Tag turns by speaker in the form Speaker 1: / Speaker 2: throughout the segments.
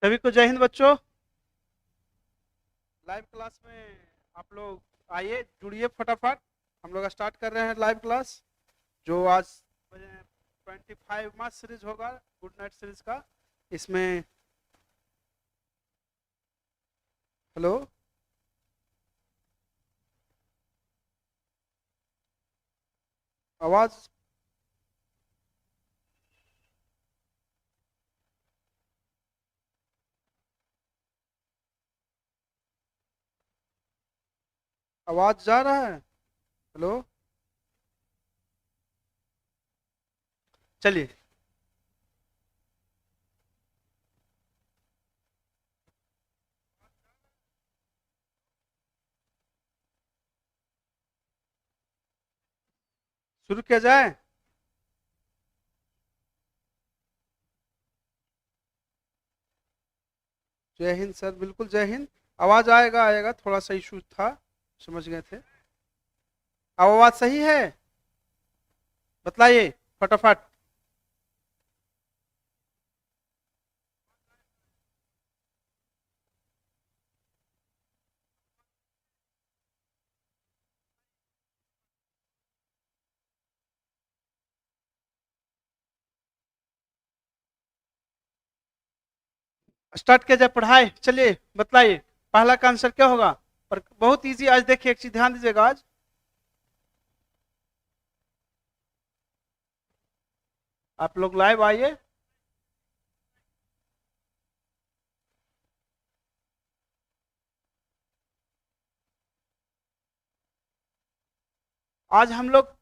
Speaker 1: सभी को जय हिंद बच्चों। लाइव क्लास में आप लोग आइए, जुड़िए फटाफट। हम लोग स्टार्ट कर रहे हैं लाइव क्लास, जो आज 25वां सीरीज होगा, गुड नाइट सीरीज का। इसमें हेलो, आवाज आवाज जा रहा है? हेलो, चलिए शुरू किया जाए। जय हिंद सर, बिल्कुल जय हिंद। आवाज आएगा आएगा, थोड़ा सा इशू था, समझ गए थे। अब आवाज सही है? बतलाइए फटाफट। स्टार्ट किया जाए पढ़ाई, चलिए बतलाइए पहला का आंसर क्या होगा। पर बहुत इजी आज, देखिए एक चीज ध्यान दीजिएगा। आज आप लोग लाइव आइए। आज हम लोग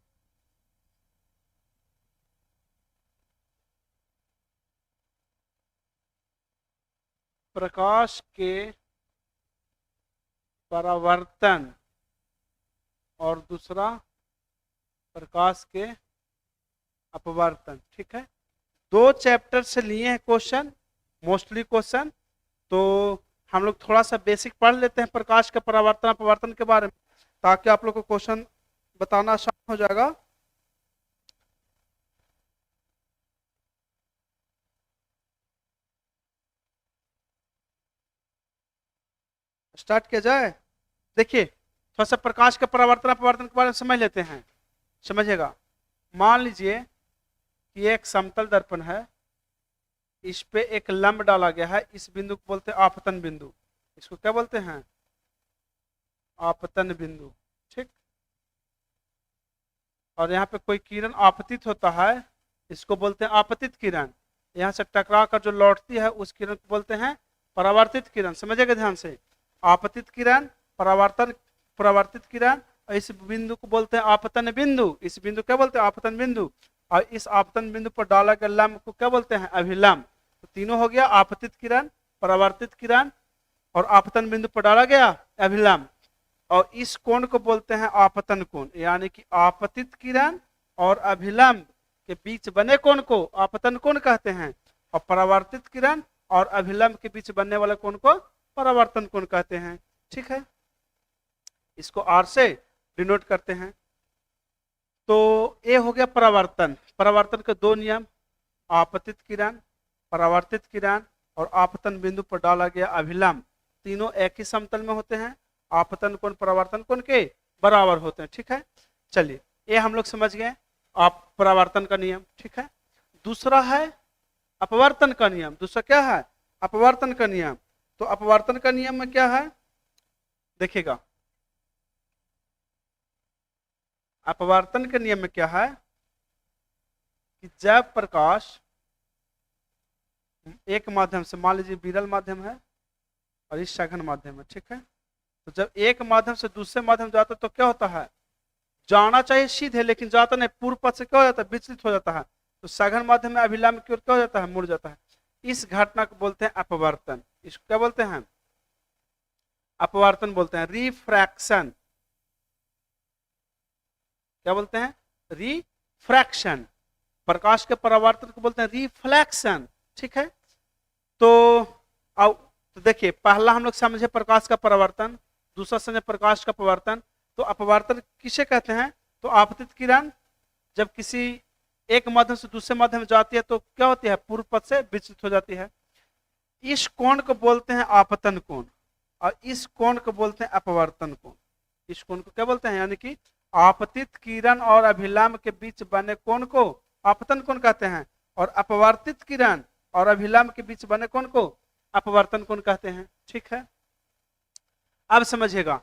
Speaker 1: प्रकाश के परावर्तन और दूसरा प्रकाश के अपवर्तन, ठीक है। दो चैप्टर से लिए हैं क्वेश्चन, मोस्टली क्वेश्चन। तो हम लोग थोड़ा सा बेसिक पढ़ लेते हैं प्रकाश के परावर्तन अपवर्तन के बारे में, ताकि आप लोग को क्वेश्चन बताना आसान हो जाएगा। स्टार्ट किया जाए। देखिए थोड़ा सा प्रकाश के परावर्तन अपवर्तन के बारे में समझ लेते हैं, समझिएगा। मान लीजिए कि एक समतल दर्पण है, इस पे एक लंब डाला गया है, इस बिंदु को बोलते हैं आपतन बिंदु। इसको क्या बोलते हैं? आपतन बिंदु, ठीक। और यहाँ पे कोई किरण आपतित होता है, इसको बोलते हैं आपतित किरण। यहाँ से टकरा कर जो लौटती है उस किरण को बोलते हैं परावर्तित किरण। समझिएगा ध्यान से, आपतित किरण, परावर्तन, परावर्तित किरण। और इस बिंदु को बोलते हैं आपतन बिंदु। इस बिंदु क्या बोलते हैं? आपतन बिंदु। और इस आपतन बिंदु पर डाला गया लंब को क्या बोलते हैं? अभिलंब। तो तीनों हो गया, आपतित किरण, परावर्तित किरण और आपतन बिंदु पर डाला गया अभिलंब। और इस कोण को बोलते हैं आपतन कोण, यानी कि आपतित किरण और अभिलंब के बीच बने कोण को आपतन कोण कहते हैं। और परावर्तित किरण और अभिलंब के बीच बनने वाले कोण को परावर्तन कोण कहते हैं, ठीक है। इसको आर से डिनोट करते हैं। तो ये हो गया परावर्तन। परावर्तन के दो नियम, आपतित किरण, परावर्तित किरण और आपतन बिंदु पर डाला गया अभिलंब, तीनों एक ही समतल में होते हैं। आपतन कोण परावर्तन कोण के बराबर होते हैं, ठीक है। चलिए ये हम लोग समझ गए आप परावर्तन का नियम, ठीक है। दूसरा है अपवर्तन का नियम। दूसरा क्या है? अपवर्तन का नियम। तो अपवर्तन का नियम में क्या है देखिएगा। अपवर्तन के नियम में क्या है कि जब प्रकाश एक माध्यम से, मान लीजिए विरल माध्यम है और इस सघन माध्यम है, ठीक है। तो जब एक माध्यम से दूसरे माध्यम जाता है तो क्या होता है? जाना चाहिए सीधे, लेकिन जाता नहीं, पूर्व पथ से क्या हो जाता है? विचलित हो जाता है। तो सघन माध्यम में अभिलंब की ओर क्या हो जाता है? मुड़ जाता है। इस घटना को बोलते हैं अपवर्तन। इसको क्या बोलते हैं? अपवर्तन बोलते हैं। रिफ्रैक्शन, क्या बोलते हैं? रिफ्रैक्शन। प्रकाश के परावर्तन को बोलते हैं रिफ्लेक्शन, ठीक है। तो अब तो देखिए, पहला हम लोग समझे प्रकाश का परावर्तन, दूसरा समझे प्रकाश का अपवर्तन। तो अपवर्तन किसे कहते हैं? तो आपतित किरण जब किसी एक माध्यम से दूसरे माध्यम में जाती है तो क्या होती है? पूर्व पथ से विचलित हो जाती है। इस कोण को बोलते हैं आपतन कोण और इस कोण को बोलते हैं अपवर्तन कोण। इस कोण को क्या बोलते हैं, यानी कि आपतित किरण और अभिलंब के बीच बने कोण को आपतन कोण कहते हैं, और अपवर्तित किरण और अभिलंब के बीच बने कोण को अपवर्तन कोण कहते हैं। ठीक है, अब समझिएगा।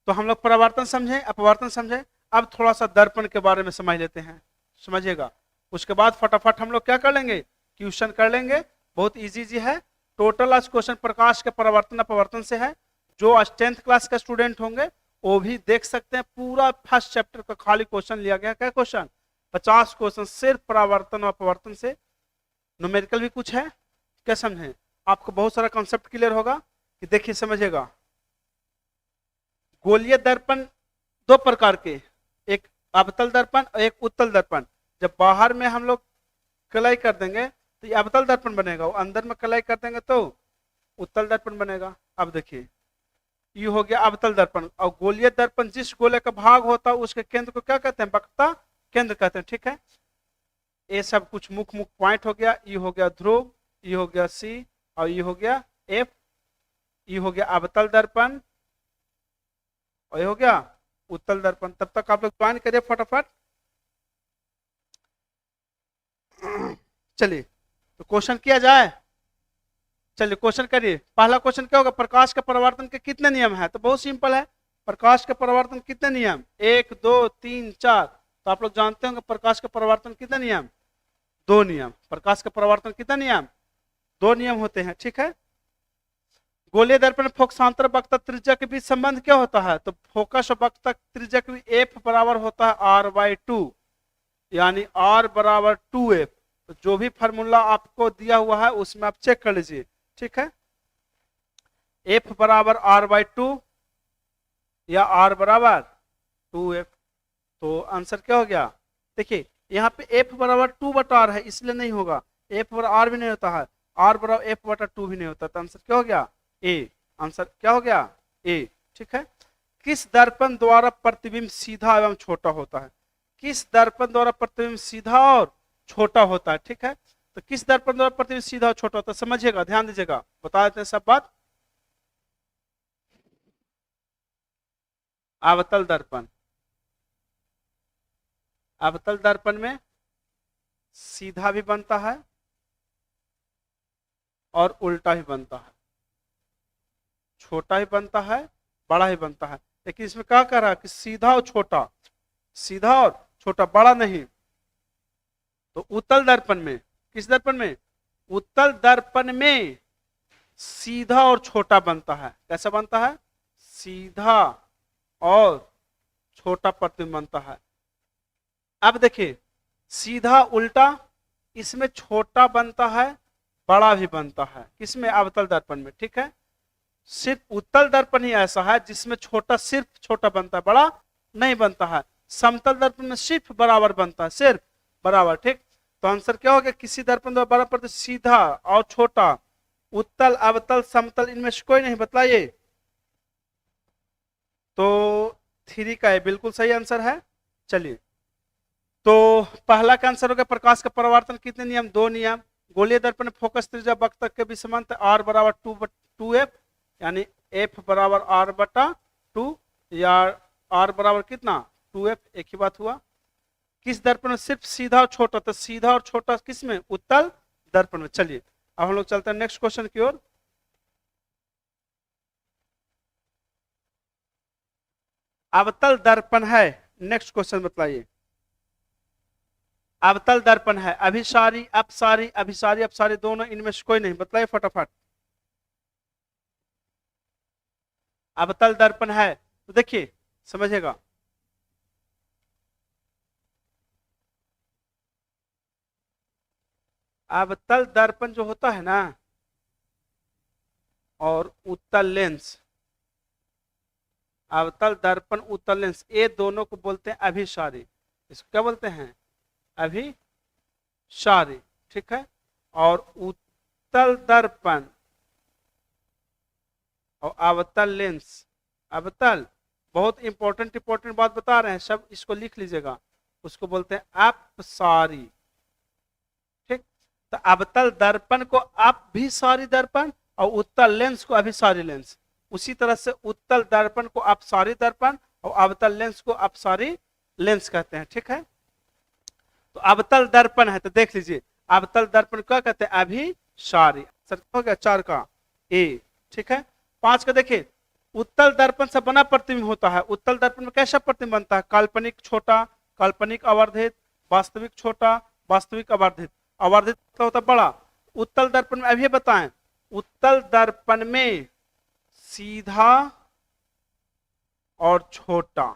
Speaker 1: तो हम लोग परावर्तन समझे, अपवर्तन समझे, अब थोड़ा सा दर्पण के बारे में समझ लेते हैं, समझिएगा। उसके बाद फटाफट हम लोग क्या कर लेंगे, क्वेश्चन कर लेंगे। बहुत इजी है। टोटल आज क्वेश्चन प्रकाश के परावर्तन अपवर्तन से है। जो आज 10th क्लास के स्टूडेंट होंगे वो भी देख सकते हैं। पूरा फर्स्ट चैप्टर का खाली क्वेश्चन लिया गया। क्या क्वेश्चन, 50 क्वेश्चन सिर्फ परावर्तन और अपवर्तन से। न्यूमेरिकल भी कुछ है। क्या समझे, आपको बहुत सारा कॉन्सेप्ट क्लियर होगा कि देखिए समझिएगा। गोलीय दर्पण दो प्रकार के, एक अवतल दर्पण और एक उत्तल दर्पण। जब बाहर में हम लोग कलाई कर देंगे तो ये अवतल दर्पण बनेगा, वो अंदर में कलाई कर देंगे तो उत्तल दर्पण बनेगा। अब देखिए ये हो गया अवतल दर्पण। और गोलीय दर्पण जिस गोले का भाग होता है उसके केंद्र को क्या कहते हैं, वक्रता केंद्र कहते हैं। ठीक है, ये सब कुछ मुख्य पॉइंट हो गया। ये हो गया ध्रुव, ये हो गया सी, और ये हो गया एफ। ये हो गया अवतल दर्पण और ये हो गया उत्तल दर्पण। तब तक आप लोग ज्वाइन करिए फटाफट। चलिए तो क्वेश्चन किया जाए। चलिए क्वेश्चन करिए। पहला क्वेश्चन क्या होगा, प्रकाश के परावर्तन के कितने नियम है। तो बहुत सिंपल है, प्रकाश के परावर्तन कितने नियम, 1 2 3 4। तो आप लोग जानते होंगे प्रकाश के परावर्तन कितने नियम, 2 नियम। प्रकाश के परावर्तन कितने नियम, 2 नियम होते हैं। ठीक है, गोलीय दर्पण फोकसांतर वक्ता त्रिज्या के बीच संबंध क्या होता है। तो फोकस और वक्ता त्रिज्या के बीच एफ बराबर होता है r/2, यानी r बराबर 2f। तो जो भी फार्मूला आपको दिया हुआ है उसमें आप चेक कर लीजिए। ठीक है, f बराबर r/2 या r बराबर 2f। तो आंसर क्या हो गया, देखिए यहाँ पे f बराबर 2/r है इसलिए नहीं होगा, f बराबर r भी नहीं होता है, r बराबर f/2 भी नहीं होता। तो आंसर क्या हो गया, ए। आंसर क्या हो गया, ए। ठीक है, किस दर्पण द्वारा प्रतिबिंब सीधा एवं छोटा होता है। किस दर्पण द्वारा प्रतिबिंब सीधा और छोटा होता है। ठीक है, तो किस दर्पण द्वारा प्रतिबिंब सीधा और छोटा होता है समझिएगा, ध्यान दीजिएगा, बता देते हैं सब बात। अवतल दर्पण, अवतल दर्पण में सीधा भी बनता है और उल्टा भी बनता है, छोटा भी बनता है बड़ा ही बनता है। लेकिन इसमें क्या कर रहा है कि सीधा और छोटा, सीधा और छोटा, बड़ा नहीं। तो उत्तल दर्पण में, किस दर्पण में, उत्तल दर्पण में सीधा और छोटा बनता है। कैसा बनता है, सीधा और छोटा प्रतिबिंब बनता है। अब देखिए सीधा उल्टा, इसमें छोटा बनता है बड़ा भी बनता है, किसमें, अवतल दर्पण में। ठीक है, सिर्फ उत्तल दर्पण ही ऐसा है जिसमें छोटा सिर्फ छोटा बनता है, बड़ा नहीं बनता है। समतल दर्पण में सिर्फ बराबर बनता है, सिर्फ बराबर। ठीक, तो आंसर क्या हो गया, किसी दर्पण द्वारा बराबर तो सीधा और छोटा, उत्तल अवतल समतल, इनमें से कोई नहीं, बताइए। तो 3 का है, बिल्कुल सही आंसर है। चलिए तो पहला का आंसर हो गया प्रकाश का परावर्तन कितने नियम, 2 नियम। गोलीय दर्पण में फोकस त्रिज्या वक्तक के बीच समांतर r बराबर 2f, यानी f बराबर r/2 या r बराबर कितना 2f, एक ही बात हुआ। किस दर्पण में सिर्फ सीधा और छोटा, तो सीधा और छोटा किस में, उत्तल दर्पण में। चलिए अब हम लोग चलते हैं नेक्स्ट क्वेश्चन की ओर। अवतल दर्पण है, नेक्स्ट क्वेश्चन बताइए। अवतल दर्पण है, अभिसारी अपसारी, अभिसारी अपसारी दोनों, इनमें से कोई नहीं, बताइए फटाफट। अवतल दर्पण है तो देखिए समझिएगा, अवतल दर्पण जो होता है ना और उत्तल लेंस, अवतल दर्पण उत्तल लेंस, ये दोनों को बोलते हैं अभिसारी। इसको क्या बोलते हैं, अभिसारी। ठीक है, और उत्तल दर्पण और अवतल लेंस, अवतल, बहुत इंपॉर्टेंट इंपॉर्टेंट बात बता रहे हैं, सब इसको लिख लीजिएगा, उसको बोलते हैं अपसारी। ठीक, तो अवतल दर्पण को अपभिसारी दर्पण और उत्तल लेंस को अभिसारी लेंस। उसी तरह से उत्तल दर्पण को अपसारी दर्पण और अवतल लेंस को अपसारी लेंस कहते हैं। ठीक है, तो अवतल दर्पण है तो देख लीजिए अवतल दर्पण क्या कहते हैं, अभिसारी। सर हो गया 4 का ए। ठीक है, 5 का देखिए उत्तल दर्पण से बना प्रतिबिंब होता है। उत्तल दर्पण में कैसा प्रतिबिंब बनता है, काल्पनिक छोटा, काल्पनिक आवर्धित, वास्तविक छोटा, वास्तविक आवर्धित। आवर्धित मतलब होता है बड़ा। उत्तल दर्पण में अभी बताएं, उत्तल दर्पण में सीधा और छोटा,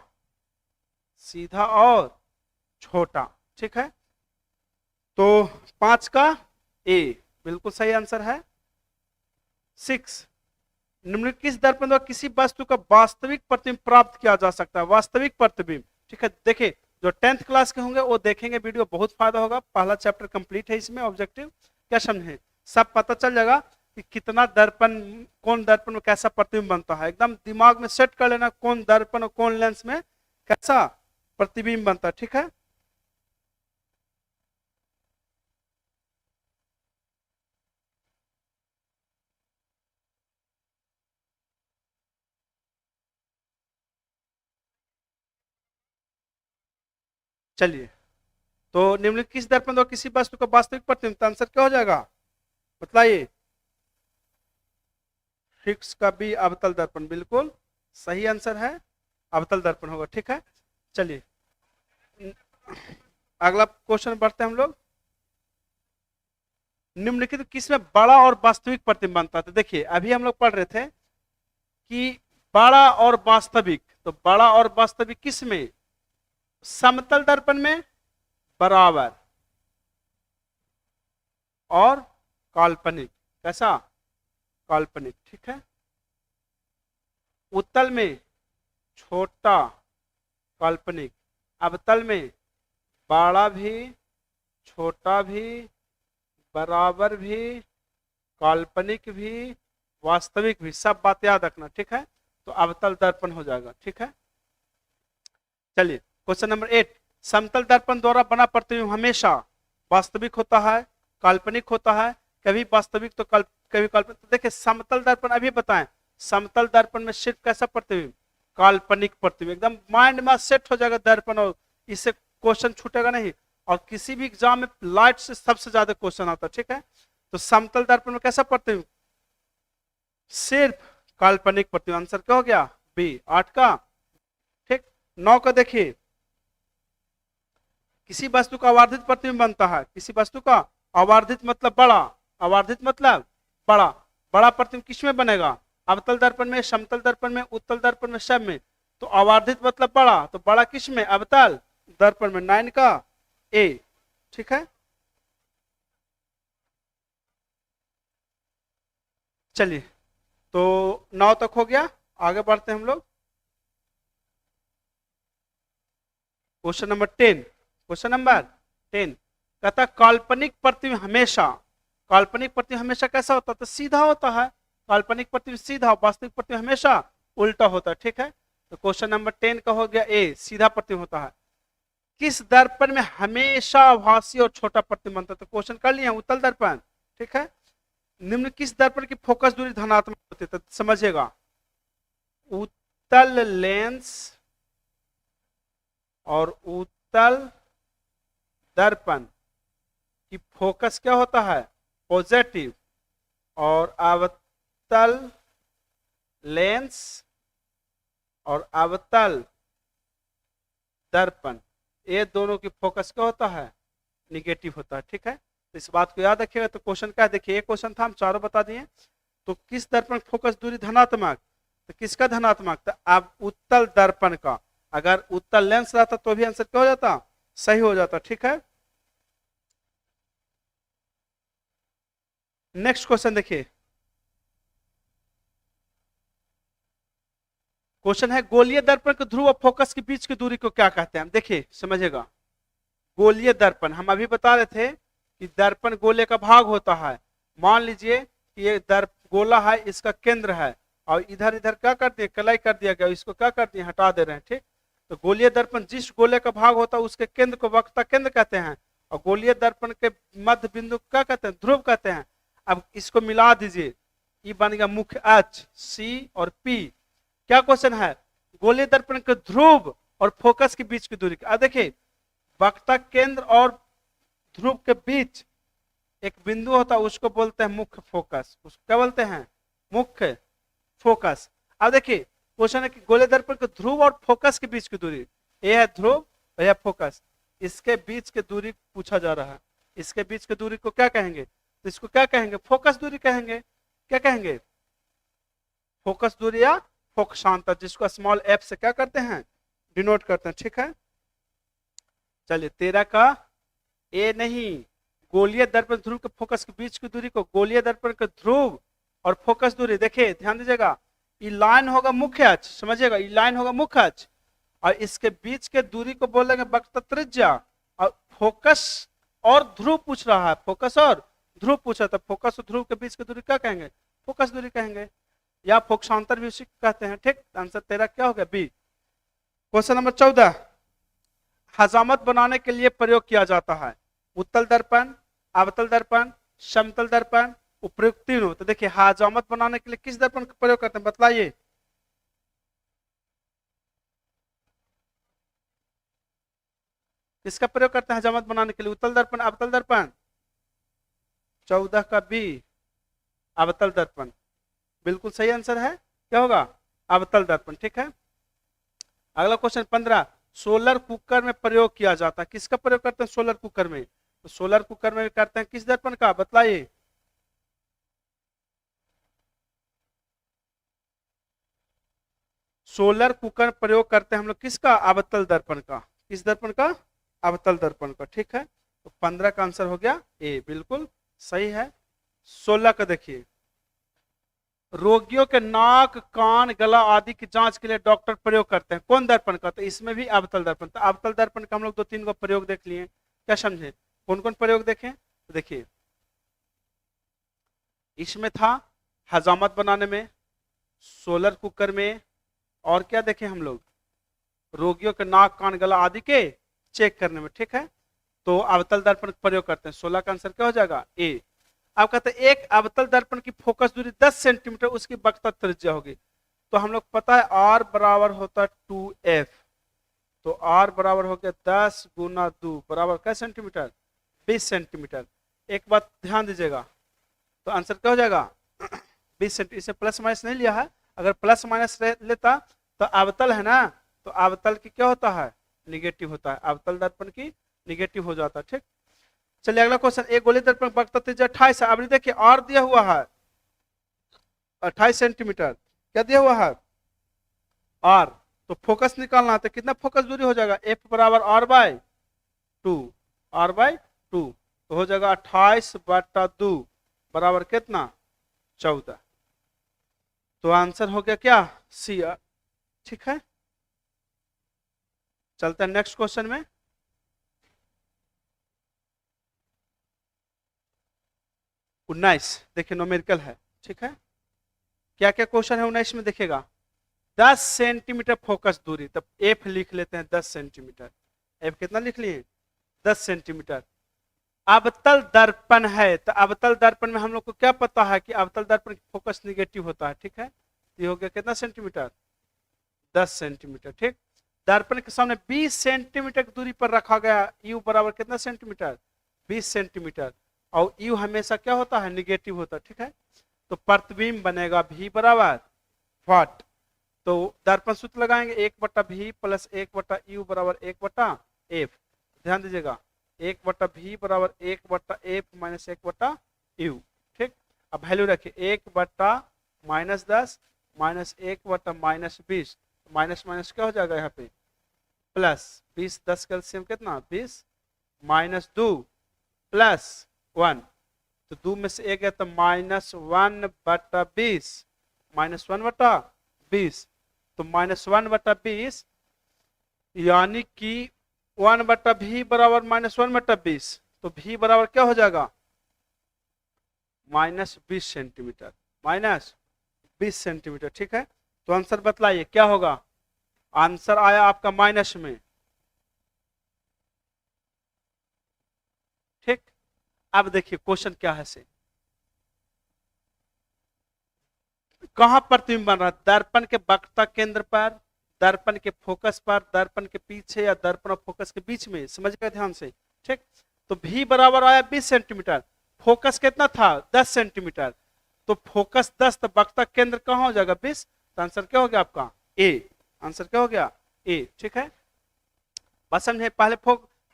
Speaker 1: सीधा और छोटा। ठीक है, तो 5 का ए बिल्कुल सही आंसर है। 6 निम्नलिखित किस दर्पण द्वारा किसी वस्तु का वास्तविक प्रतिबिंब प्राप्त किया जा सकता है, वास्तविक प्रतिबिंब। ठीक है, देखिए जो 10th क्लास के होंगे वो देखेंगे वीडियो, बहुत फायदा होगा। पहला चैप्टर कंप्लीट है इसमें, ऑब्जेक्टिव क्या समझे, सब पता चल जाएगा कि कितना दर्पण, कौन दर्पण में कैसा प्रतिबिंब बनता है। एकदम दिमाग में सेट कर लेना कौन दर्पण और कौन लेंस में कैसा प्रतिबिंब बनता है। ठीक है, चलिए तो निम्नलिखित किस दर्पण द्वारा किसी वस्तु का वास्तविक प्रतिबिंब, आंसर क्या हो जाएगा बताइए। 6 का बी अवतल दर्पण बिल्कुल सही आंसर है, अवतल दर्पण होगा। ठीक है, चलिए अगला क्वेश्चन बढ़ते हैं हम लोग। निम्नलिखित किसमें बड़ा और वास्तविक प्रतिबिंब बनता है, तो देखिए अभी हम लोग पढ़ रहे थे कि बड़ा और वास्तविक, तो बड़ा और वास्तविक किसमें, समतल दर्पण में बराबर और काल्पनिक, कैसा काल्पनिक। ठीक है, उत्तल में छोटा काल्पनिक, अवतल में बड़ा भी, छोटा भी, बराबर भी, काल्पनिक भी, वास्तविक भी, सब बात याद रखना। ठीक है, तो अवतल दर्पण हो जाएगा। ठीक है, चलिए क्वेश्चन नंबर 8, समतल दर्पण द्वारा बना प्रतिबिंब हमेशा वास्तविक होता है, काल्पनिक होता है, कभी वास्तविक तो कभी काल्पनिक। तो देखिए समतल दर्पण अभी बताएं, समतल दर्पण में सिर्फ कैसा प्रतिबिंब, काल्पनिक प्रतिबिंब। एकदम माइंड में सेट हो जाएगा दर्पण, और इससे क्वेश्चन छूटेगा नहीं। और किसी भी एग्जाम में लाइट से सबसे ज्यादा क्वेश्चन आता है। ठीक है, तो समतल दर्पण में कैसा प्रतिबिंब, सिर्फ काल्पनिक प्रतिबिंब। आंसर क्या हो गया बी 8 का। ठीक, 9 का देखिए किसी वस्तु का आवर्धित प्रतिबिंब बनता है, किसी वस्तु का आवर्धित मतलब बड़ा, आवर्धित मतलब बड़ा, बड़ा प्रतिबिंब किसमें बनेगा, अवतल दर्पण में, समतल दर्पण में, उत्तल दर्पण में, सब में। तो आवर्धित मतलब बड़ा, तो बड़ा किसमें, अवतल दर्पण में। 9 का ए। ठीक है, चलिए तो 9 तक हो गया, आगे बढ़ते हैं हम लोग। क्वेश्चन नंबर 10, क्वेश्चन नंबर 10 कहता काल्पनिक प्रतिबिंब हमेशा, काल्पनिक प्रतिबिंब हमेशा कैसा होता है, तो सीधा होता है। काल्पनिक प्रतिबिंब सीधा, वास्तविक प्रतिबिंब हमेशा उल्टा होता है। ठीक है, तो क्वेश्चन नंबर 10 का हो गया ए, सीधा प्रतिबिंब होता है। किस दर्पण में हमेशा आभासी और छोटा प्रतिबिंब बनता है, तो क्वेश्चन कर लिए उत्तल दर्पण। ठीक है, निम्न किस दर्पण की फोकस दूरी धनात्मक होती है, तो समझिएगा उत्तल लेंस और उत्तल दर्पण की फोकस क्या होता है, पॉजिटिव, और अवतल लेंस और अवतल दर्पण ये दोनों की फोकस क्या होता है, निगेटिव होता है। ठीक है, तो इस बात को याद रखिएगा। तो क्वेश्चन क्या देखिए, एक क्वेश्चन था हम चारों बता दिए। तो किस दर्पण फोकस दूरी धनात्मक, तो किसका धनात्मक, तो अब उत्तल दर्पण का। अगर उत्तल लेंस रहता तो भी आंसर क्या हो जाता, सही हो जाता। ठीक है, नेक्स्ट क्वेश्चन देखिए, क्वेश्चन है गोलीय दर्पण के ध्रुव और फोकस के बीच की दूरी को क्या कहते हैं। देखिए समझिएगा, गोलीय दर्पण हम अभी बता रहे थे कि दर्पण गोले का भाग होता है। मान लीजिए कि ये गोला है, इसका केंद्र है, और इधर इधर क्या कर दिया, कलाई कर दिया गया, इसको क्या कर दिया, हटा दे रहे हैं। ठीक, तो गोलीय दर्पण जिस गोले का भाग होता है उसके केंद्र को वक्रता केंद्र कहते हैं, और गोलीय दर्पण के मध्य बिंदु क्या कहते हैं, ध्रुव कहते हैं। अब इसको मिला दीजिए, ई बन गया मुख्य अक्ष सी और पी। क्या क्वेश्चन है, गोलीय दर्पण के ध्रुव और फोकस के बीच की दूरी। अब देखिए वक्ता केंद्र और ध्रुव के बीच एक बिंदु होता है, उसको बोलते हैं मुख्य फोकस। उसको क्या बोलते हैं, मुख्य फोकस। अब देखिए क्वेश्चन है कि गोलीय दर्पण के ध्रुव और फोकस के बीच की दूरी, ये है ध्रुव और यह फोकस, इसके बीच की दूरी पूछा जा रहा है। इसके बीच की दूरी को क्या कहेंगे, तो इसको क्या कहेंगे, फोकस दूरी कहेंगे। क्या कहेंगे, फोकस दूरी या फोकसांतर, जिसको स्मॉल एफ से क्या करते हैं, डिनोट करते हैं। ठीक है, चलिए 13 का ए नहीं, गोलीय दर्पण ध्रुव के फोकस के बीच की दूरी को गोलीय दर्पण के ध्रुव और फोकस दूरी, देखिए ध्यान दीजिएगा, ई लाइन होगा मुख्य अक्ष, समझिएगा ई लाइन होगा मुख्य अक्ष और इसके बीच के दूरी को बोलेंगे वक्र त्रिज्या। और फोकस और ध्रुव पूछ रहा है, फोकस और ध्रुव पूछा, तो फोकस और ध्रुव के बीच की दूरी क्या कहेंगे, फोकस दूरी कहेंगे या फोकसांतर भी उसी कहते हैं। ठीक, आंसर 13 क्या हो गया, बी। क्वेश्चन नंबर 14, हजामत बनाने के लिए प्रयोग किया जाता है उत्तल दर्पण, अवतल दर्पण, समतल दर्पण, उपयुक्त तीनों। तो देखिए हजामत बनाने के लिए किस दर्पण का प्रयोग करते हैं, बतलाइए। किसका प्रयोग करते हैं हजामत बनाने के लिए, उत्तल दर्पण, अवतल दर्पण। 14 का बी, अवतल दर्पण, बिल्कुल सही आंसर है, क्या होगा, अवतल दर्पण। ठीक है, अगला क्वेश्चन 15, सोलर कुकर में प्रयोग किया जाता है, किसका प्रयोग करते हैं सोलर कुकर में, तो सोलर कुकर में करते हैं किस दर्पण का, बतलाइए। सोलर कुकर प्रयोग करते हैं हम लोग किसका, अवतल दर्पण का, किस दर्पण का, अवतल दर्पण का। ठीक है, तो 15 का आंसर हो गया ए, बिल्कुल सही है। 16 का देखिए, रोगियों के नाक, कान, गला आदि की जांच के लिए डॉक्टर प्रयोग करते हैं कौन दर्पण का, तो इसमें भी अवतल दर्पण। तो अवतल दर्पण का हम लोग 2-3 को प्रयोग देख लिए, क्या समझे, कौन कौन प्रयोग देखें, तो देखिए इसमें था हजामत बनाने में, सोलर कुकर में, और क्या देखें हम लोग, रोगियों के नाक, कान, गला आदि के चेक करने में। ठीक है, तो अवतल दर्पण का प्रयोग करते हैं। 16 का आंसर क्या हो जाएगा, ए। अब कहते हैं एक अवतल दर्पण की फोकस दूरी 10 सेंटीमीटर, उसकी वक्रता त्रिज्या होगी। तो हम लोग पता है आर बराबर होता है 2f, तो आर बराबर हो गया 10 गुना 2 बराबर क्या सेंटीमीटर, 20 सेंटीमीटर। एक बात ध्यान दीजिएगा, तो आंसर क्या हो जाएगा 20 सेंटीमीटर। इसे प्लस माइनस नहीं लिया है, अगर प्लस माइनस लेता तो अवतल है ना, तो अवतल की क्या होता है, निगेटिव होता है, अवतल दर्पण की निगेटिव हो जाता है। ठीक, चलिए अगला क्वेश्चन, एक गोलीय दर्पण वक्रता त्रिज्या 28 है। अब देखिए आर दिया हुआ है 28 सेंटीमीटर, क्या दिया हुआ है आर, तो फोकस निकालना है, तो कितना फोकस दूरी हो जाएगा, एफ बराबर आर बाय 2, आर बाय 2, तो हो जाएगा 28/2 बराबर कितना 14। तो आंसर हो गया क्या, सी। ठीक है, चलते हैं नेक्स्ट क्वेश्चन में। 19 देखिए न्यूमेरिकल है। ठीक है, क्या क्या क्वेश्चन है 19 में, देखिएगा 10 सेंटीमीटर फोकस दूरी, तब एफ लिख लेते हैं 10 सेंटीमीटर, एफ कितना लिख लिए 10 सेंटीमीटर। अवतल दर्पण है, तो अवतल दर्पण में हम लोग को क्या पता है कि अवतल दर्पण फोकस निगेटिव होता है। ठीक है, ये हो गया कितना सेंटीमीटर, 10 सेंटीमीटर। ठीक, दर्पण के सामने 20 सेंटीमीटर की दूरी पर रखा गया, यू बराबर कितना सेंटीमीटर, 20 सेंटीमीटर, और यू हमेशा क्या होता है, निगेटिव होता है। ठीक है, तो प्रतिबिंब बनेगा भी बराबर व्हाट, तो दर्पण सूत्र लगाएंगे 1/v प्लस 1/u बराबर 1/f। ध्यान दीजिएगा 1/v बराबर 1/f माइनस 1/u। ठीक, अब वैल्यू रखिए 1/-10 माइनस 1/-20, माइनस माइनस क्या हो जाएगा यहाँ पे प्लस, 20 10 कैल्सियम कितना 20 माइनस 2 प्लस 1, तो 2 में से 1 है तो -1/20, -1/20, तो -1/20 यानी कि 1/v बराबर -1/20, तो v बराबर क्या हो जाएगा -20 सेंटीमीटर, -20 सेंटीमीटर। ठीक है, तो आंसर बतलाइए क्या होगा, आंसर आया आपका माइनस में। ठीक, अब देखिए क्वेश्चन क्या है से, कहां प्रतिबिंब बन रहा है? दर्पण के वक्रता केंद्र पर, दर्पण के फोकस पर, दर्पण के पीछे या दर्पण और फोकस के बीच में। समझ गए ध्यान से? ठीक। तो भी बराबर आया 20 सेंटीमीटर, फोकस कितना था? 10 सेंटीमीटर। तो फोकस 10 तो वक्रता केंद्र कहां हो जाएगा? 20। तो आंसर क्या हो गया आपका? ए। आंसर क्या हो गया? ए। ठीक है, बस समझे? पहले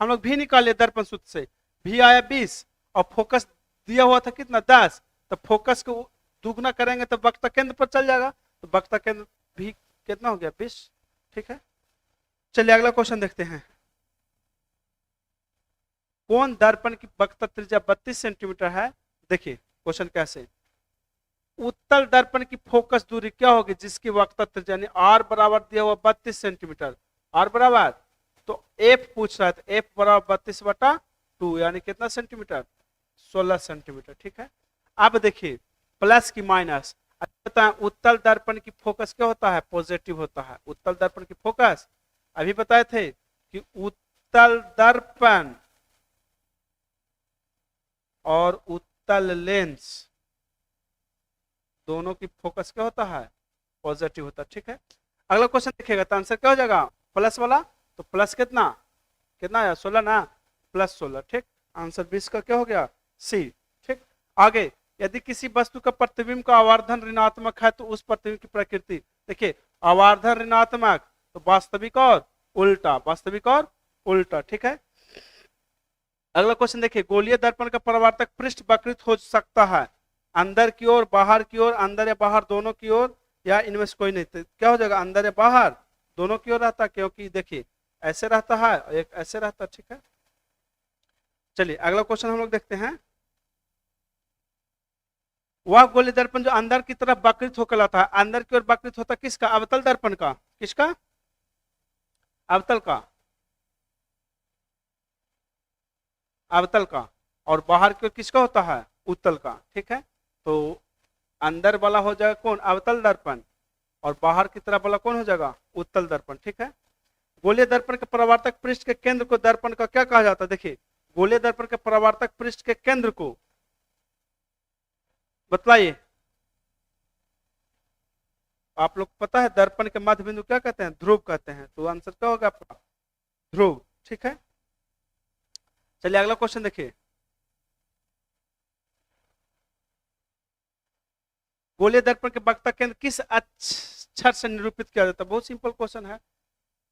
Speaker 1: हम लोग भी निकाले दर्पण सूत्र से, भी आया 20 और फोकस दिया हुआ था कितना? 10। तो फोकस को दुगना करेंगे तो वक्रता केंद्र पर चल जाएगा, तो वक्रता केंद्र भी कितना हो गया? 20। ठीक है, चलिए अगला क्वेश्चन देखते हैं। कौन दर्पण की वक्रता त्रिज्या 32 सेंटीमीटर है? देखिए क्वेश्चन कैसे, उत्तल दर्पण की फोकस दूरी क्या होगी जिसकी वक्रता त्रिज्या यानी आर बराबर दिया हुआ 32 सेंटीमीटर, आर बराबर, तो एफ पूछ रहा है, तो एफ बराबर 32/2 यानी कितना सेंटीमीटर? 16 सेंटीमीटर। ठीक है, अब देखिए प्लस की माइनस, उत्तल दर्पण की फोकस क्या होता है? पॉजिटिव होता है। उत्तल दर्पण की फोकस अभी बताए थे कि उत्तल दर्पण और उत्तल लेंस दोनों की फोकस क्या होता है? पॉजिटिव होता है। ठीक है, अगला क्वेश्चन देखिएगा तो आंसर क्या हो जाएगा? प्लस वाला, तो प्लस कितना कितना आया? 16 ना, प्लस 16। ठीक, आंसर 20 का क्या हो गया? सी। ठीक, आगे, यदि किसी वस्तु का प्रतिबिंब का आवर्धन ऋणात्मक है तो उस प्रतिबिंब की प्रकृति, देखिए आवर्धन ऋणात्मक तो वास्तविक और उल्टा, वास्तविक और उल्टा। ठीक है, अगला क्वेश्चन देखिए, गोलीय दर्पण का परावर्तक पृष्ठ वक्रित हो सकता है अंदर की ओर, बाहर की ओर, अंदर या बाहर दोनों की ओर, या इनमें से कोई नहीं। तो क्या हो जाएगा? अंदर या बाहर दोनों की ओर रहता है, क्योंकि देखिए ऐसे रहता है और एक ऐसे रहता है। ठीक है, चलिए अगला क्वेश्चन हम लोग देखते हैं। वह गोलीय दर्पण जो अंदर की तरफ वक्रित होकर आता है, अंदर की ओर वक्रित होता किसका? अवतल दर्पण का। किसका? अवतल का, अवतल का। और बाहर की ओर किसका होता है? उत्तल का। ठीक है, तो अंदर वाला हो जाएगा कौन? अवतल दर्पण, और बाहर की तरफ वाला कौन हो जाएगा? उत्तल दर्पण। ठीक है, गोलीय दर्पण के परावर्तक पृष्ठ के केंद्र को दर्पण का क्या कहा जाता है? देखिए गोलीय दर्पण के परावर्तक पृष्ठ के केंद्र को बतलाइए। आप लोग पता है दर्पण के मध्य बिंदु क्या कहते हैं? ध्रुव कहते हैं। तो आंसर क्या होगा आपका? ध्रुव। ठीक है, चलिए अगला क्वेश्चन देखिए, गोलीय दर्पण के वक्रता केंद्र किस अक्षर से निरूपित किया जाता है? बहुत सिंपल क्वेश्चन है।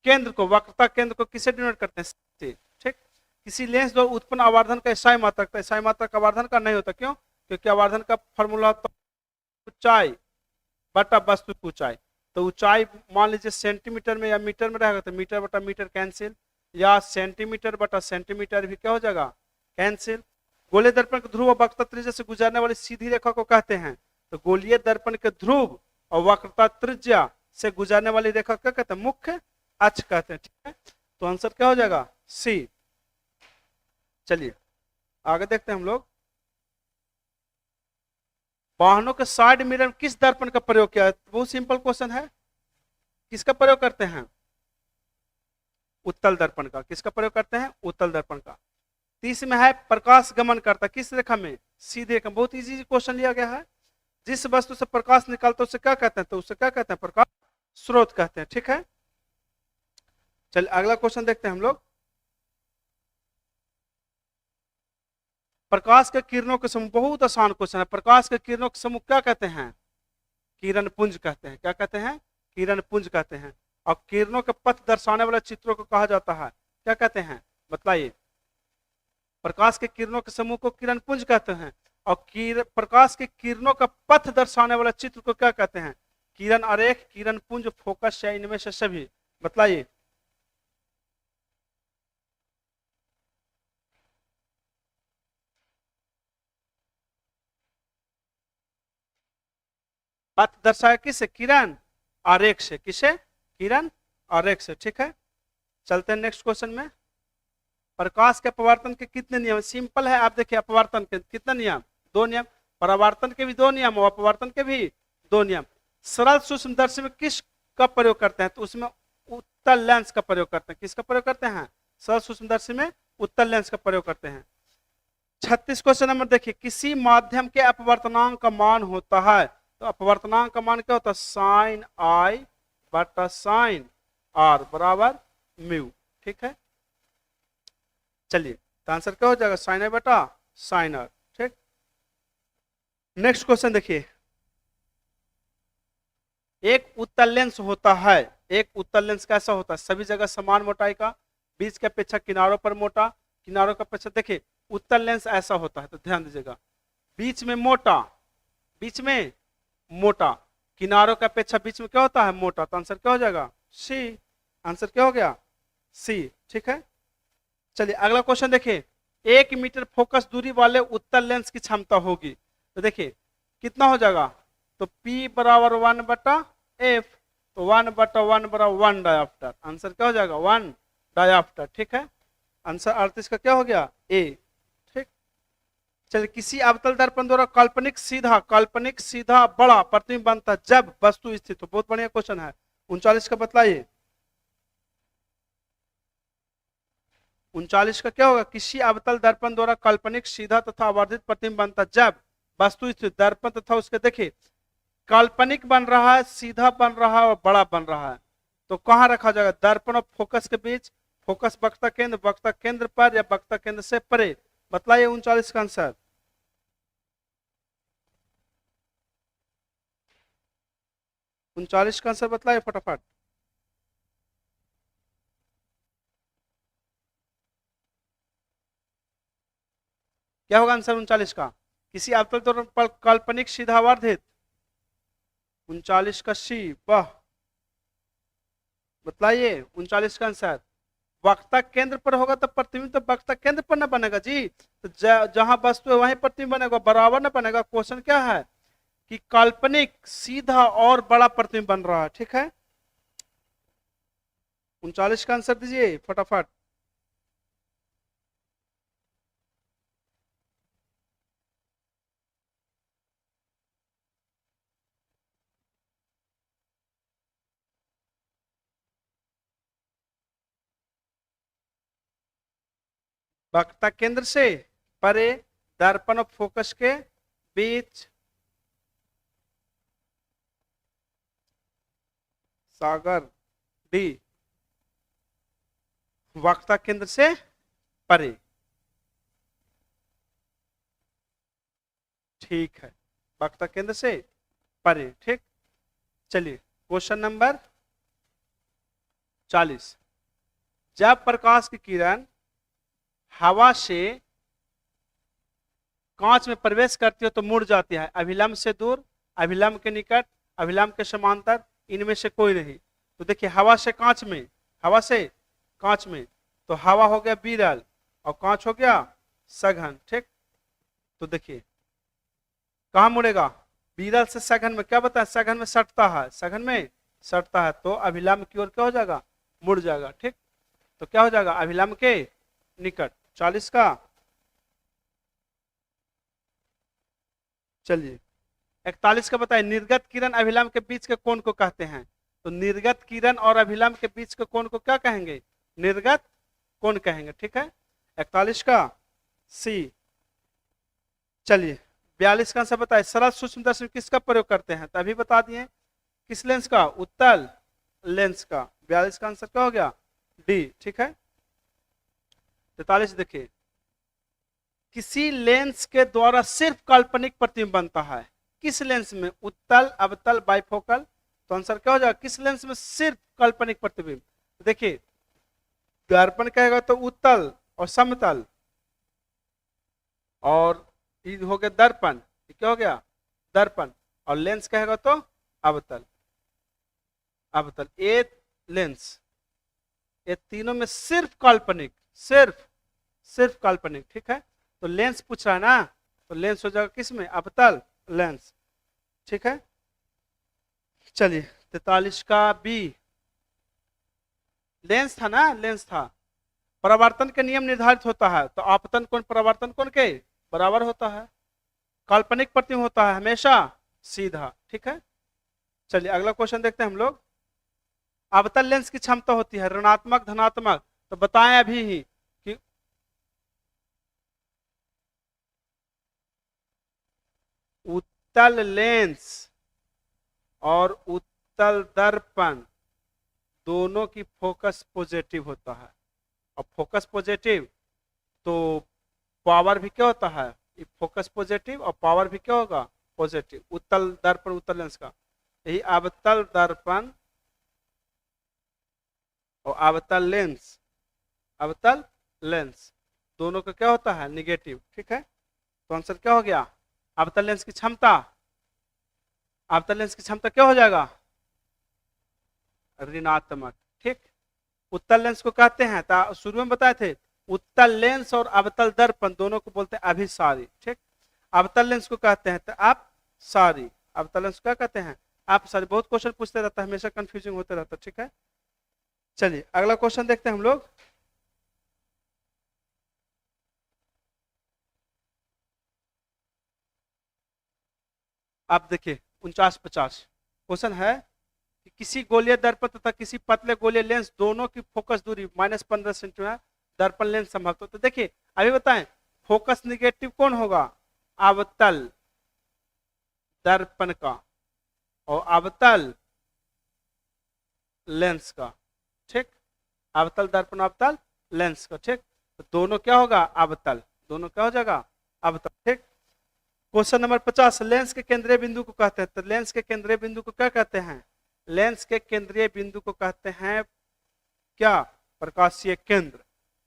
Speaker 1: केंद्र को, वक्रता केंद्र को किसे डिनोट करते हैं? ठीक, किसी लेंस द्वारा उत्पन्न आवर्धन का SI मात्रक, तो SI मात्रक आवर्धन का नहीं होता। क्यों? क्योंकि आवर्धन का फॉर्मूला तो ऊंचाई बटा वस्तु की ऊंचाई। तो ऊंचाई मान लीजिए सेंटीमीटर में या मीटर में रहेगा, तो मीटर बटा मीटर कैंसिल, या सेंटीमीटर बटा सेंटीमीटर भी क्या हो जाएगा? कैंसिल। गोलीय दर्पण के ध्रुव और वक्रता त्रिज्या से गुजरने वाली सीधी रेखा को कहते हैं? तो गोलीय दर्पण के ध्रुव और वक्रता त्रिज्या से गुजरने वाली रेखा क्या कहते हैं? मुख्य अक्ष कहते हैं। ठीक है, तो आंसर क्या हो जाएगा? सी। चलिए आगे देखते हैं हम लोग, वाहनों के साइड मिरर में किस दर्पण का प्रयोग किया है? बहुत सिंपल क्वेश्चन है। किसका प्रयोग करते हैं? उत्तल दर्पण का। किसका प्रयोग करते हैं? उत्तल दर्पण का। 30 में है प्रकाश गमन करता किस रेखा में? सीधे रेखा। बहुत इजी क्वेश्चन लिया गया है। जिस वस्तु से प्रकाश निकलता है उसे क्या कहते हैं? तो उसे क्या कहते हैं? प्रकाश स्रोत कहते हैं। ठीक है, चलिए अगला क्वेश्चन देखते हैं हम लोग, प्रकाश के किरणों के समूह। बहुत आसान क्वेश्चन है। प्रकाश के किरणों के समूह क्या कहते हैं? किरण पुंज कहते हैं। क्या कहते हैं? किरण पुंज कहते हैं। और किरणों के पथ दर्शाने वाले चित्रों को कहा जाता है, क्या कहते हैं? बताइए। प्रकाश के किरणों के समूह को किरण पुंज कहते हैं, और प्रकाश के किरणों का पथ दर्शाने वाला चित्र को क्या कहते हैं? किरण आरेख, किरण पुंज, फोकस, या इनमें से सभी? बताइए। पथ दर्शाया किससे? किरण आरेख से। किसे? किरण आरेख से। ठीक है, चलते हैं नेक्स्ट क्वेश्चन में। प्रकाश के अपवर्तन के कितने नियम? सिंपल है, आप देखिए अपवर्तन के कितने नियम? 2 नियम। परावर्तन के भी 2 नियम और अपवर्तन के भी 2 नियम। सरल सूक्ष्मदर्शी में किस का प्रयोग करते हैं? तो उसमें उत्तल लेंस का प्रयोग करते हैं। किसका प्रयोग करते हैं? सरल सूक्ष्मदर्शी में उत्तल लेंस का प्रयोग करते हैं। 36 क्वेश्चन नंबर देखिए, किसी माध्यम के अपवर्तनांक का मान होता है तो अपवर्तनांक का मान क्या होता है, साइन आई बटा साइन आर बराबर म्यू। ठीक है, चलिए तो आंसर क्या हो जाएगा, साइन आई बटा साइन आर। ठीक, नेक्स्ट क्वेश्चन देखिए, एक उत्तल लेंस होता है, एक उत्तल लेंस कैसा होता है, सभी जगह समान मोटाई का, बीच की अपेक्षा किनारों पर मोटा, किनारों का अपेक्षा, देखिए उत्तल लेंस ऐसा होता है, तो ध्यान दीजिएगा, बीच में मोटा, बीच में मोटा, किनारों की अपेक्षा बीच में क्या होता है, मोटा, तो आंसर क्या हो जाएगा, सी। आंसर क्या हो गया, सी। ठीक है, चलिए अगला क्वेश्चन देखिए, 1 मीटर फोकस दूरी वाले उत्तल लेंस की क्षमता होगी, तो देखिए कितना हो जाएगा, तो P बराबर 1/F, तो 1/1 बराबर 1 डायोप्टर, आंसर क्या हो जाएगा, 1 डायोप्टर। ठीक है, आंसर 38 का क्या हो गया, ए। ठीक, चलिए किसी अवतल दर्पण द्वारा काल्पनिक सीधा बड़ा प्रतिबिंब बनता है जब वस्तु स्थित हो, बहुत बढ़िया क्वेश्चन है, 39 का बतलाइए, 39 का क्या होगा, किसी अवतल दर्पण द्वारा काल्पनिक सीधा तथा आवर्धित प्रतिबिंब बनता है जब वस्तु स्थित दर्पण तथा उसके, देखिए काल्पनिक बन रहा है, सीधा बन रहा है और बड़ा बन रहा है, तो कहां रखा जाएगा, दर्पण और फोकस के बीच, फोकस वक्ता केंद्र पर या वक्ता केंद्र से परे, बतलाइए 39 का आंसर। 39 का आंसर बतलाइए फटाफट। क्या होगा आंसर 39 का, किसी अवतल तौर पर काल्पनिक सीधावर्धित, 39 का सी, वाह, बतलाइए 39 का आंसर। वक्ता केंद्र पर होगा तो प्रतिबिंब तो वक्ता केंद्र पर ना बनेगा जी, तो जहां वस्तु है वहीं प्रतिबिंब बनेगा, बराबर ना बनेगा। क्वेश्चन क्या है कि काल्पनिक सीधा और बड़ा प्रतिबिंब बन रहा है। ठीक है, 39 का आंसर दीजिए फटाफट। वक्ता केंद्र से परे, दर्पण और फोकस के बीच, सागर डी, वक्ता केंद्र से परे। ठीक है, वक्ता केंद्र से परे। ठीक, चलिए क्वेश्चन नंबर 40, जब प्रकाश की किरण हवा से कांच में प्रवेश करती है तो मुड़ जाती है, अभिलंब से दूर, अभिलंब के निकट, अभिलंब के समांतर, इनमें से कोई नहीं। तो देखिए हवा से कांच में, हवा से कांच में, तो हवा हो गया विरल और कांच हो गया सघन। ठीक, तो देखिए कहां मुड़ेगा, विरल से सघन में, क्या बताया, सघन में सटता है, सघन में सटता है, तो अभिलंब की ओर क्या हो जाएगा, मुड़ जाएगा। ठीक, तो क्या हो जाएगा, अभिलंब के निकट। 40 का, चलिए 41 का बताइए, निर्गत किरण अभिलंब के बीच के कोण को कहते हैं, तो निर्गत किरण और अभिलंब के बीच के कोण को क्या कहेंगे, निर्गत कोण कहेंगे। ठीक है, 41 का सी। चलिए 42 का आंसर बताइए, सरल सूक्ष्मदर्शी किसका प्रयोग करते हैं, तभी बता दिए, किस लेंस का, उत्तल लेंस का। 42 का आंसर क्या हो गया, डी। ठीक है, 43 देखिए, किसी लेंस के द्वारा सिर्फ काल्पनिक प्रतिबिंब बनता है, किस लेंस में, उत्तल, अवतल, बाइफोकल, तो आंसर क्या हो जाएगा, किस लेंस में सिर्फ काल्पनिक प्रतिबिंब। देखिए दर्पण कहेगा तो उत्तल और समतल, और ये हो गया दर्पण, क्या हो गया, दर्पण, और लेंस कहेगा तो अवतल, अवतल। ये लेंस, ये तीनों में सिर्फ काल्पनिक, सिर्फ सिर्फ काल्पनिक। ठीक है, तो लेंस पूछ रहा है ना, तो लेंस हो जाएगा किस में, अवतल लेंस। ठीक है, चलिए 43 का बी, लेंस था ना, लेंस था, परावर्तन के नियम निर्धारित होता है, तो आपतन कोण परावर्तन कोण के बराबर होता है, काल्पनिक प्रतिबिंब होता है हमेशा सीधा। ठीक है, चलिए अगला क्वेश्चन देखते हैं हम लोग, अवतल लेंस की क्षमता होती है ऋणात्मक धनात्मक, तो बताएं अभी ही कि उत्तल लेंस और उत्तल दर्पण दोनों की फोकस पॉजिटिव होता है। और फोकस पॉजिटिव तो पावर भी क्या होता है, फोकस पॉजिटिव और पावर भी क्या होगा, पॉजिटिव। उत्तल दर्पण उत्तल लेंस का, यही अवतल दर्पण और अवतल लेंस, अवतल लेंस दोनों का क्या होता है, निगेटिव। ठीक है, तो आंसर क्या हो गया, अवतल लेंस की क्षमता, अवतल लेंस की क्षमता क्या हो जाएगा, ऋणात्मक। ठीक, उत्तल लेंस को कहते हैं, तो शुरू में बताए थे उत्तल लेंस और अवतल दर्पण दोनों को बोलते हैं अभिसारी। ठीक, अवतल लेंस को कहते हैं तो आप सारी, अवतल लेंस क्या कहते हैं, आप सारी। बहुत क्वेश्चन पूछते रहता है, हमेशा कंफ्यूजिंग होते रहता है। ठीक है, चलिए अगला क्वेश्चन देखते हैं हम लोग। आप देखिए 49-50 क्वेश्चन है कि किसी गोलीय दर्पण तथा किसी पतले गोलीय लेंस दोनों की फोकस दूरी -15 सेंटीमीटर दर्पण लेंस संभव। तो देखिए अभी बताएं, फोकस निगेटिव कौन होगा, अवतल दर्पण का और अवतल लेंस का। ठीक, अवतल दर्पण अवतल लेंस का। ठीक, तो दोनों क्या होगा, अवतल, दोनों क्या हो जाएगा, अवतल। ठीक, क्वेश्चन नंबर 50, लेंस के केंद्रीय बिंदु को कहते हैं, तो लेंस के केंद्रीय बिंदु को क्या कहते हैं, लेंस के केंद्रीय बिंदु को कहते हैं क्या, प्रकाशीय केंद्र।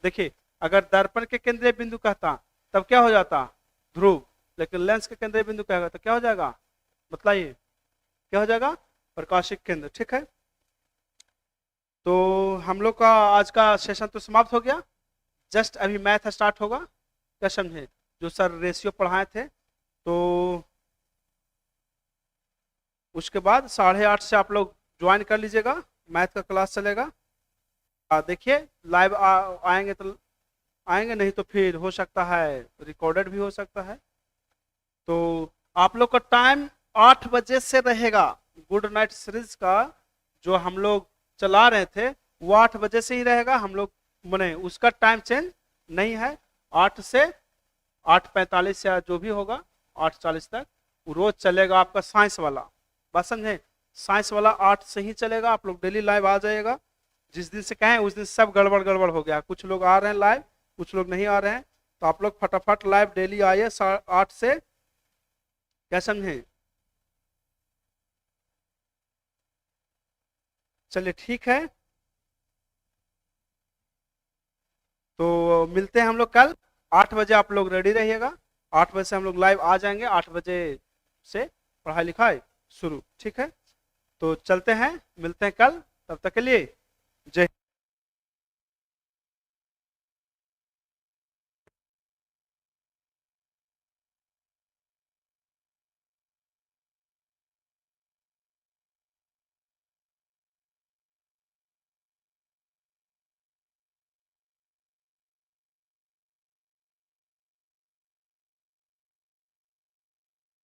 Speaker 1: देखिए अगर दर्पण के केंद्रीय बिंदु कहता तब क्या हो जाता, ध्रुव, लेकिन लेंस के केंद्रीय बिंदु कहेगा तो क्या हो जाएगा, बताइए क्या हो जाएगा, प्रकाशिक केंद्र। ठीक है, तो हम लोग का आज का सेशन तो समाप्त हो गया, जस्ट अभी मैथ स्टार्ट होगा। क्या समझे, जो सर रेशियो पढ़ाए थे, तो उसके बाद 8:30 से आप लोग ज्वाइन कर लीजिएगा, मैथ का क्लास चलेगा। देखिए लाइव आएंगे तो आएंगे, नहीं तो फिर हो सकता है रिकॉर्डेड भी हो सकता है। तो आप लोग का टाइम 8 बजे से रहेगा, गुड नाइट सीरीज का जो हम लोग चला रहे थे वो 8 बजे से ही रहेगा। हम लोग मने उसका टाइम चेंज नहीं है, 8 से 8:45 या जो भी होगा 8:40 तक वो रोज चलेगा आपका साइंस वाला। बात समझे, साइंस वाला 8 से ही चलेगा, आप लोग डेली लाइव आ जाइएगा। जिस दिन से कहें उस दिन सब गड़बड़ गड़बड़ हो गया, कुछ लोग आ रहे हैं लाइव, कुछ लोग नहीं आ रहे हैं, तो आप लोग फटाफट लाइव डेली आइए 8 से। क्या समझे, चलिए ठीक है, तो मिलते हैं हम लोग कल 8 बजे। आप लोग रेडी रहिएगा, 8 बजे से हम लोग लाइव आ जाएंगे, 8 बजे से पढ़ाई लिखाई शुरू। ठीक है, तो चलते हैं, मिलते हैं कल, तब तक के लिए जय।